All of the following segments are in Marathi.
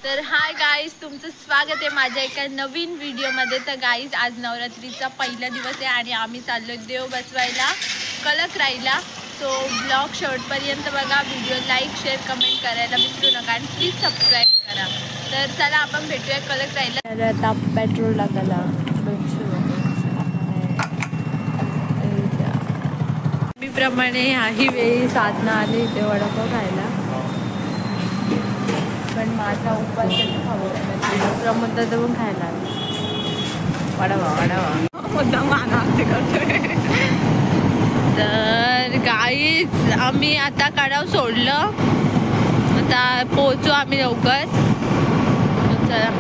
तर हाय गाईज, तुमचं स्वागत आहे माझ्या एका नवीन व्हिडिओमध्ये। तर गाईज, आज नवरात्रीचा पहिला दिवस आहे आणि आम्ही चाललो देव बसवायला कलक राहिला। सो ब्लॉग शेवटपर्यंत बघा, व्हिडिओ लाईक शेअर कमेंट करायला विसरू नका आणि प्लीज सबस्क्राईब करा। तर चला आपण भेटूया कलक राहिला। आता पेट्रोल लागला मी प्रमाणे ह्याही वेळी साधना आले इथे वडापाव खायला, पण माझा उपास प्रमोद दादा पण खायला वडापाव तर गाईज, आम्ही आता कडाव सोडलं, आता पोहोचू आम्ही लवकर। चला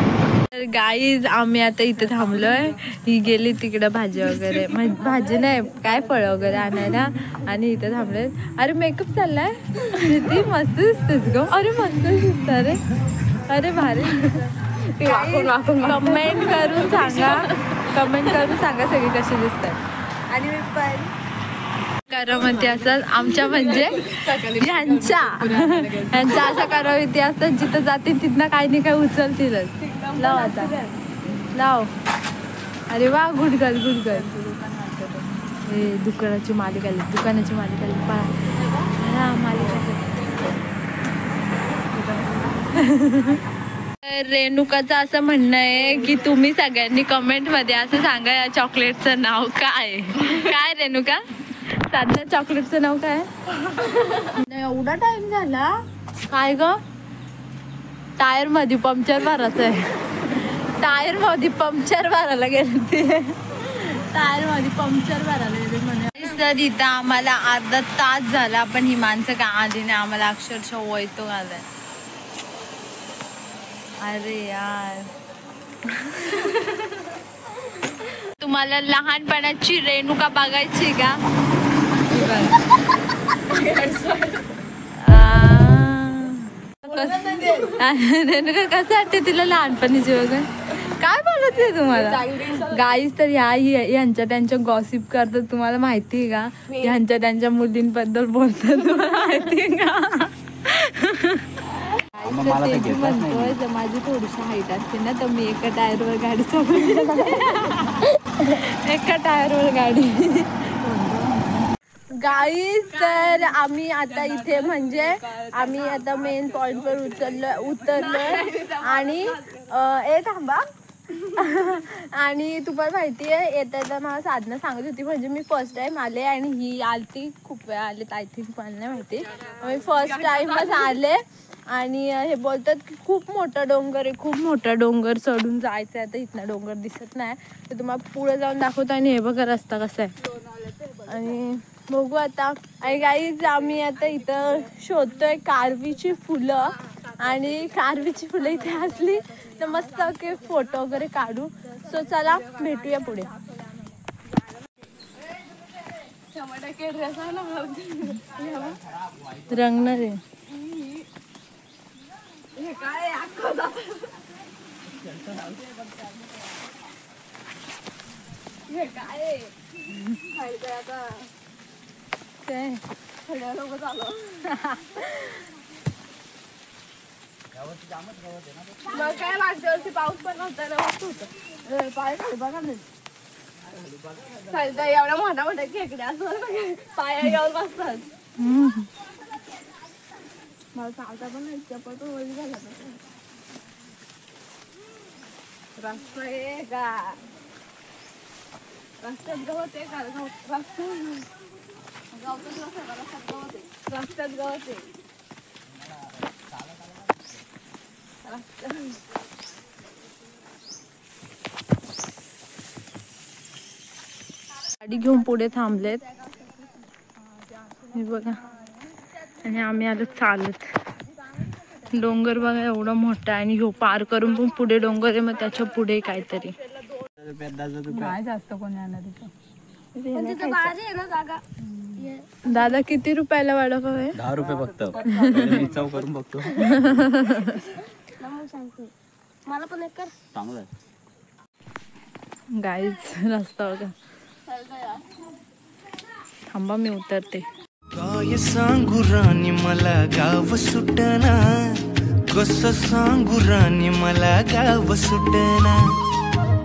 तर गाईज, आम्ही आता इथे थांबलोय। ही गेली तिकडे भाजी वगैरे, भाजी नाही काय फळ वगैरे आणायला, आणि इथे थांबले। अरे मेकअप चाललाय, ती मस्त दिसतेस ग। अरे मस्त दिसत रे, अरे भारी। कमेंट करून सांगा सगळी कशी दिसतात। आणि मी पण करामती असतात आमच्या, म्हणजे ह्यांचा अशा करामती असतात, जिथं जातील तिथनं काही नाही काय उचलतीलच। लाव आता, लाव। अरे वा, गुड गर्ल गुड गर्ल। हे दुकानाची मालिका आली, दुकानाची मालिका आली, पळा मालिका। रेणुकाचं असं म्हणणं आहे की तुम्ही सगळ्यांनी कमेंट मध्ये असं सांगा या चॉकलेटचं नाव काय। काय रेणुका, साधना चॉकलेटचं नाव काय? एवढा टाइम झाला काय ग? टायर मध्ये पंक्चर भरायचं आहे, टायर मध्ये पंक्चर भरायला गेले ते, टायर मध्ये पंक्चर भरायला गेले म्हणे। तर इथं आम्हाला अर्धा तास झाला, पण ही माणसं का आली नाही, आम्हाला अक्षरशः वैताग आलाय। अरे यार, तुम्हाला लहानपणाची रेणुका बघायची का? रेणुका कसं वाटते तिला लहानपणीची वगैरे? काय बोलायचंय तुम्हाला गाईज? तर ह्यांच्या त्यांच्या गॉसिप करतात, तुम्हाला माहिती आहे का? ह्यांच्या त्यांच्या मुलींबद्दल बोलतात, तुम्हाला माहिती आहे का? म्हणतोय जर माझी थोडीशी हाईट असते ना, तर मी एका टायरवर गाडी चालवली, एका टायरवर गाडी। गाईज, तर आम्ही आता इथे, म्हणजे आम्ही आता मेन पॉइंटवर उतरलोय आणि थांबा। आणि तुम्हाला माहिती आहे, येता मला साधना सांगत होती, म्हणजे मी फर्स्ट टाइम आले आणि ही आलती खूप वेळा आले, आय थिंक मला नाही माहिती, मी फर्स्ट टाइमच आले। आणि हे बोलतात की खूप मोठा डोंगर आहे, खूप मोठा डोंगर चढून जायचं आहे। आता इथनं डोंगर दिसत नाही, तर तुम्हाला पुढे जाऊन दाखवतो। आणि हे बघा रस्ता कसा आहे, आणि बघू आता। आणि गाईज, आम्ही आता इथं शोधतोय कारवीची फुलं, आणि कारवीची फुलं इथे असली तर मस्त की फोटो वगैरे काढू। सो चला भेटूया पुढे। रंगणार आहे काय मग काय मागच्या वर्षी पाऊस पण नव्हता ना, मस्त होतं। पाय खाली बघा ना, एवढ्या मोठ्या मोठ्या खेकड्या असं पाया येऊन बसतात। मला चालता पण नाही, चप्पल पण वळी झाला। रस्ता आहे का? रस्त्यात गवत आहे का? रस्त्यात गवत आहे। गाडी घेऊन पुढे थांबलेत, हे बघा, आणि आम्ही आलो चालत। डोंगर बघा एवढा मोठा आहे, आणि ह्यो पार करून पण पुढे डोंगर आहे, मग त्याच्या पुढे काहीतरी नाही जास्त कोणी आणणार जागा। दादा किती रुपयाला वडापाव आहे? 10 रुपये फक्त। चव करून बघतो, मला पण एक कर, चांगलं आहे। गाईज, रस्ता बघा, थांबा मी उतरते। काय सांगू राणी, मला गाव सुटना, कसं सांगू राणी मला गाव सुटना,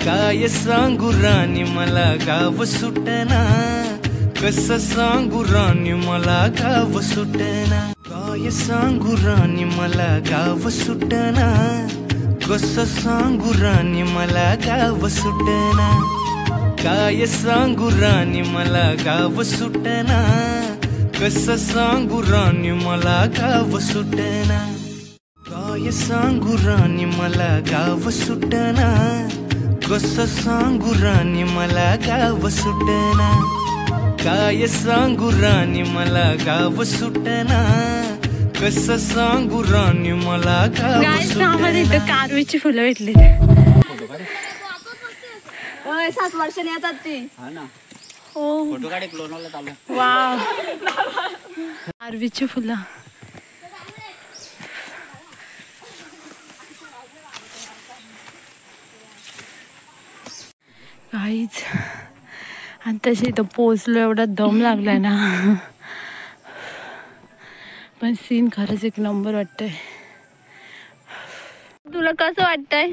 काय सांगू राणी मला गाव सुटना, कसं सांगू राणी मला गाव सुटना, काय सांगू राणी मला गाव सुटना, कसं सांगू राणी मला गाव सुटना, काय सांगू राणी मला गाव सुटना, कसं सांगू राणी मला गाव सुटना, काय सांगू राणी मला गाव सुटना, कसं सांगू राणी मला गाव सुटना, काय सांगू राणी मला गाव सुटना, कसं सांगू राणी मला गाव सुटना. कारवीची फुलं भेटली 7 वर्षांनी येतात ती. हो वाव कारवीची फुलं. काहीच आताशी इथं पोचलो, एवढा दम लागलाय ना, पण सीन खरंच एक नंबर वाटतंय. तुला कसं वाटतंय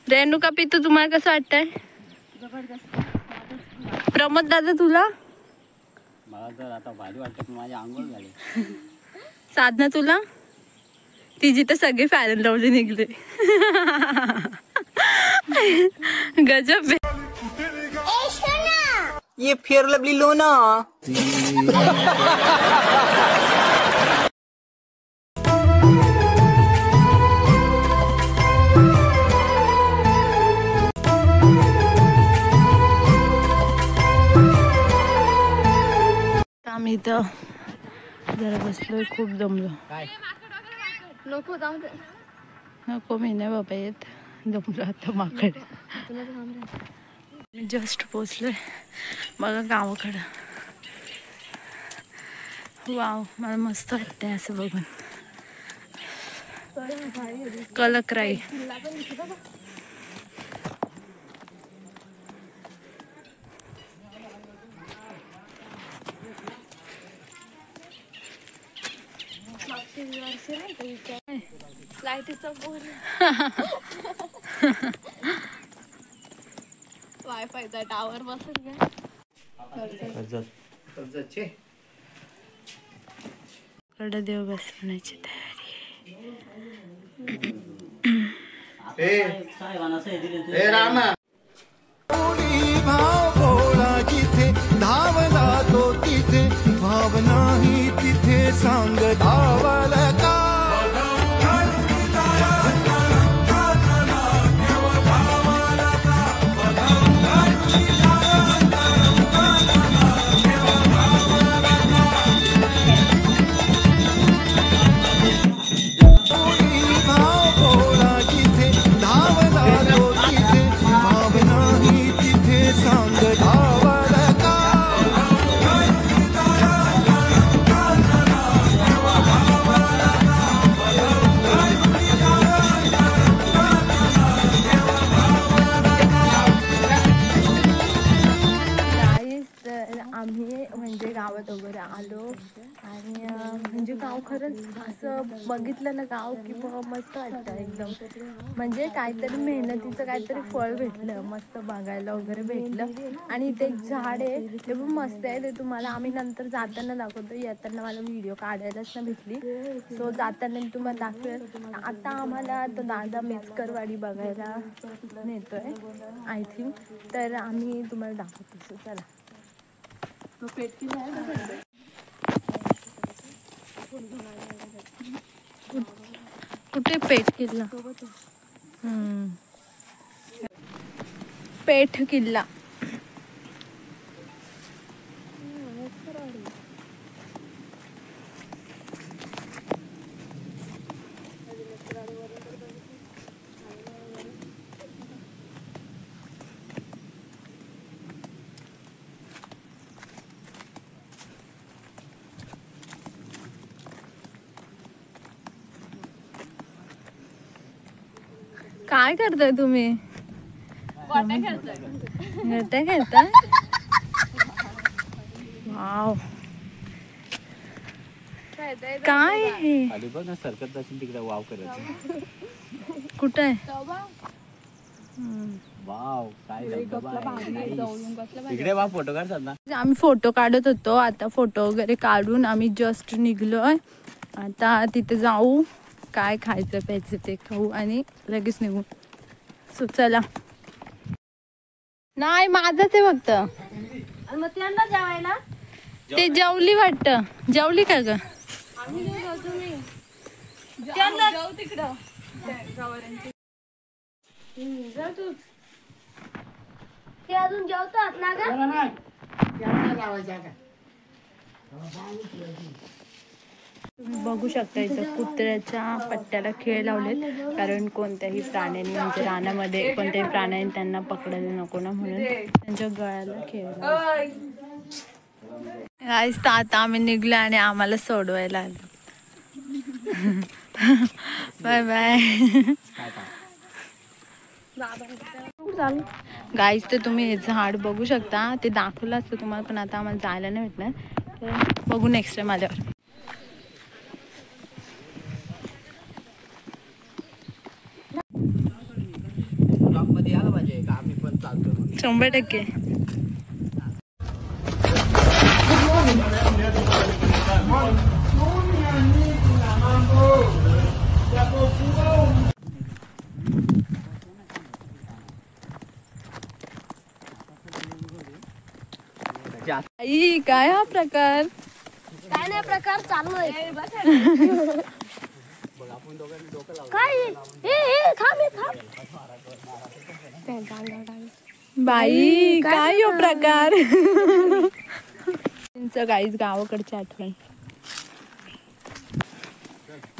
रेणुका पितू, तुम्हाला कसं वाटतंय? प्रमोद दादा तुला? मला तर आता भारी वाटतं की माझी आंघोळ झाली. साधना तुला? तिची तर सगळी फॅरन लावली निघले. गजब. ये फेयर लवली लो ना. आम्ही इथं जरा बसलोय, खूप दमलो. नको मी नाही बाबा येत, दमलो आता माकड. जस्ट पोचलोय बघा गावाकडं. वाव मला मस्त वाटतंय असं बघून. कलकराई वायफायचा टावर बसून घ्या. देव बसवण्याची तयारी. धावला तो तिथे भाव नाही तिथे सांग धावला का. आम्ही म्हणजे गावात वगैरे आलो आणि म्हणजे गाव खरंच असं बघितलं ना, गाव की मस्त वाटतं एकदम. म्हणजे काहीतरी मेहनतीचं काहीतरी फळ भेटलं, मस्त बघायला वगैरे भेटलं. आणि इथे एक झाड आहे, ते पण मस्त आहे. ते तुम्हाला आम्ही नंतर जाताना दाखवतो. येताना मला व्हिडिओ काढायलाच ना भेटली, सो जाताना मी तुम्हाला दाखवेल. आता आम्हाला तो दादा मेचकरवाडी बघायला नेतोय आय थिंक, तर आम्ही तुम्हाला दाखवतो. सो चला. कुठे पेठ किल्ला? पेठ किल्ला. काय करताय तुम्ही? खेळता? वाव काय आहे? खाली बघ ना सरकत असेल तिकडे वाव करत. कुठं आहे? वाव काय धबधबा आहे. इकडे वा फोटो काढतात ना. आम्ही फोटो काढत होतो. आता फोटो वगैरे काढून आम्ही जस्ट निघलोय. आता तिथे जाऊ, काय खायचं प्यायचं ते खाऊ आणि लगेच निघू. सो चला. नाही माझंच आहे फक्त. ते जेवली वाटतं. जेवली का ग? ते अजून जेवतात ना ग? तुम्ही बघू शकता इथं कुत्र्याच्या पट्ट्याला खेळ लावलेत, कारण कोणत्याही प्राण्याने म्हणजे रानामध्ये कोणत्याही प्राण्याने त्यांना पकडायला नको ना, म्हणून त्यांच्या गळ्याला खेळ गाईस. तर आता आम्ही निघलो आणि आम्हाला सोडवायला आलं. बाय बाय गाईस. तर तुम्ही हे झाड बघू शकता, ते दाखवलं असतं तुम्हाला, पण आता आम्हाला जायला नाही भेटणार, तर बघू नेक्स्ट टाइम आल्यावर. 100%. आई काय हा प्रकार? काय नाही प्रकार चालू आहे. काय बाई काय हो प्रकार? गाईच गावाकडची आठवण.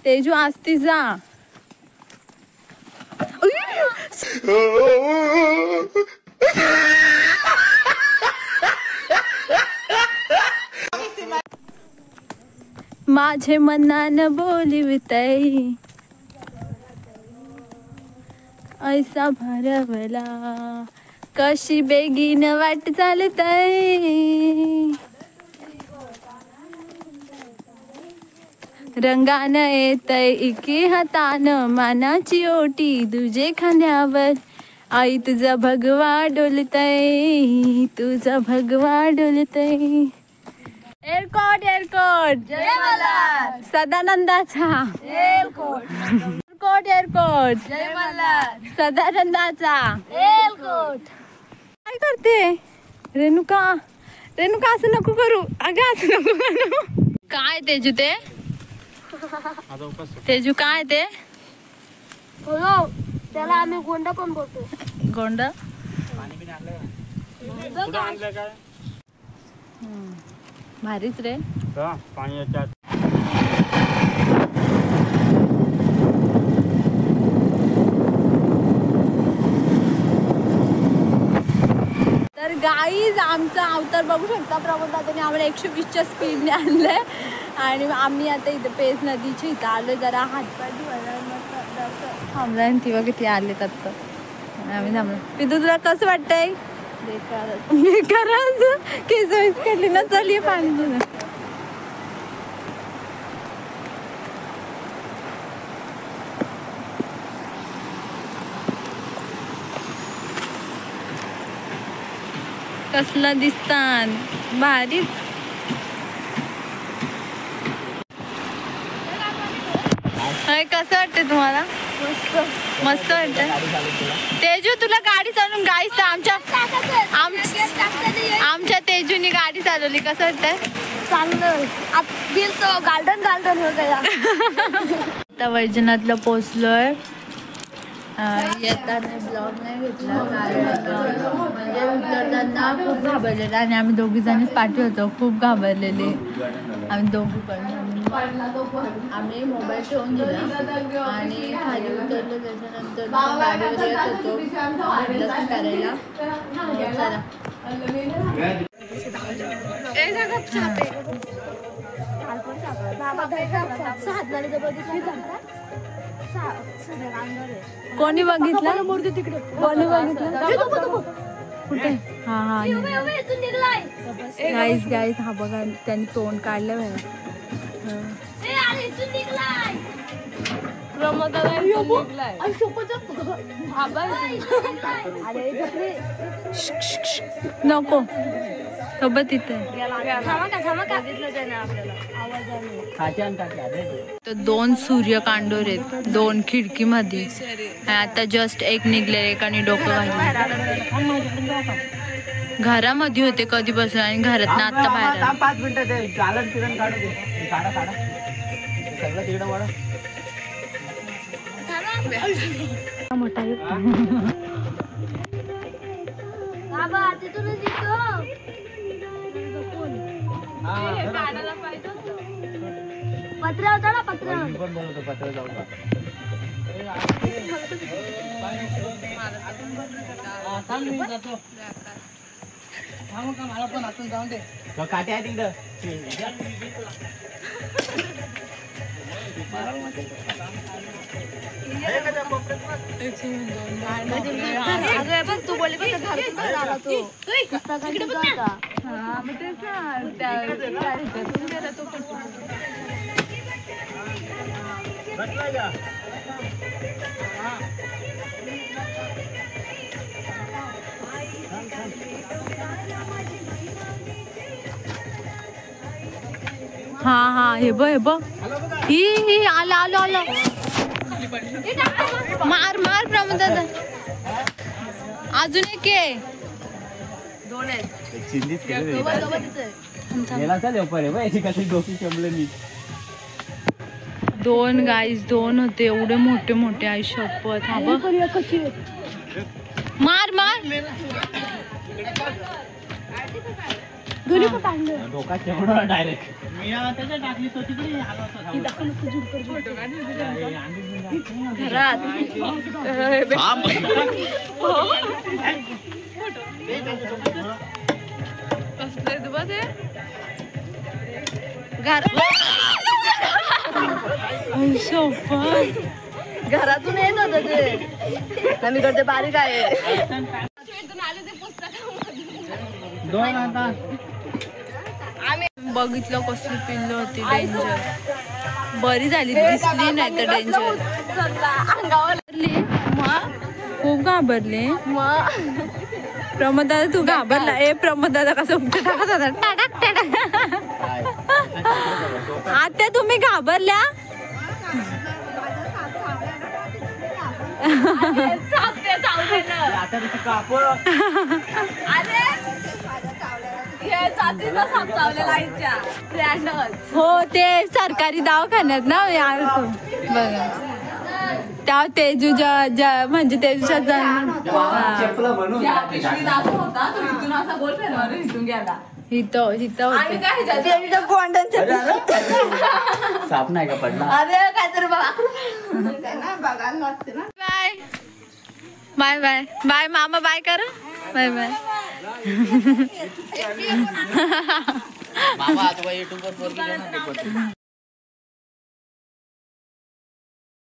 तेजू असती जा. माझे मनानं बोलिवतई ऐसा भरवला, कशी बेगीन वाट चालतय, रंगान येतय एके हातान, मानाची ओटी तुझे खांद्यावर, आई तुझा भगवा डोलतय, तुझा भगवा डोलतय. एअरकोट एअरकोट जय मल्हार, सदानंदाचा एअरकोट, एअरकोट एअरकोट जय मल्हार, सदानंदाचा एअरकोट. काय करते रेणुका? रेणुका असं नको करू अगं, असं नको करू. काय तेजू ते? तेजू काय ते? त्याला आम्ही गोंडा पण बोलतो. गोंड भारीच रे. पाणी येतात. तर गाईज आमचा अवतार बघू शकता. प्रमोद दादाने आम्हाला 120च्या स्पीडने आणलंय आणि आम्ही आता इथं पेज नदीच्या इथं आलो. जरा हातपाय धुवायला मस्त थांबलाय आणि ती किती आले आता आम्ही थांबलो. पिदू तुला कसं वाटतंय? बेकारच केस काढली ना. चल ये पाणी तुझं. कसलं दिसतात भारीच. कसं वाटतं तुम्हाला? मस्त वाटतं. तेजू तुला गाडी चालवून गाईच आमच्या तेजूनी गाडी चालवली. कसं वाटतंय? चांगलं गार्डन गार्डन हो गया. आता वैजनाथला पोचलोय. येताना ब्लॉग नाही घेतला कारण म्हणजे उतरताना खूप घाबरलेला आणि आम्ही दोघी जणीच पाठी होतो. खूप घाबरलेले आम्ही दोघी पण. आम्ही मोबाईल ठेवून दिला आणि खाली उतरलो. त्याच्यानंतर गाडीवर येत होतो दर्शन करायला. कोणी बघितलं? कोणी बघितलं? कुठे? हा हा गाईस गाईस हा बघा त्यांनी तोंड काढलं. नको सोबत इथे तर 2 सूर्यकांडोर आहेत 2 खिडकीमध्ये. आता जस्ट एक निघले एकाने डोकं घालून. घरामध्ये होते कधीपासून आणि घरात ना आता बाहेर आले. 5 मिनिटं ते चालन फिरण काढू दे. काढा सगळं तिकडं वाढ. मोठा बाबा तिथूनच येतो. पत्र होता ना पत्र. पण बोलतो पत्र जाऊ का. मला पण आतून जाऊन दे. काटे आहे तिकडं. तू बोलली हा हे बघ ही आलं आलं आलं. मार मार प्रमोद दादा. अजून एक आहे. 2 आहेत. चिंधीच केलं तिथे याला चाल पर आहे याची कशी डोकी चमले मी. 2 गाईस 2 होते एवढे मोठे मोठे. आई शपथ. हा बघ मार मार. डोका चेवढा डायरेक्ट. मी त्याच्या टाकली तो तिकडे आलो घरातून येत होत ते. मी करते बारीक आहे. 2 आता बघितलं कसली पिल्ल होती. डेंजर. बरी झाली दिसली नाही तर डेंजर. खूप घाबरले. प्रमोद दादा तू घाबरला. प्रमोद दादा कसं उपटे टाकत होता. टाक टाक. आता तुम्ही घाबरल्या. हो ते सरकारी दवाखान्यात ना यार. बघा त्या तेजूच्या म्हणजे तेजूच्या इथं साप नाही का पडला. बाय बाय बाय मामा बाय कर. Bye bye. मामा आता युट्यूब वर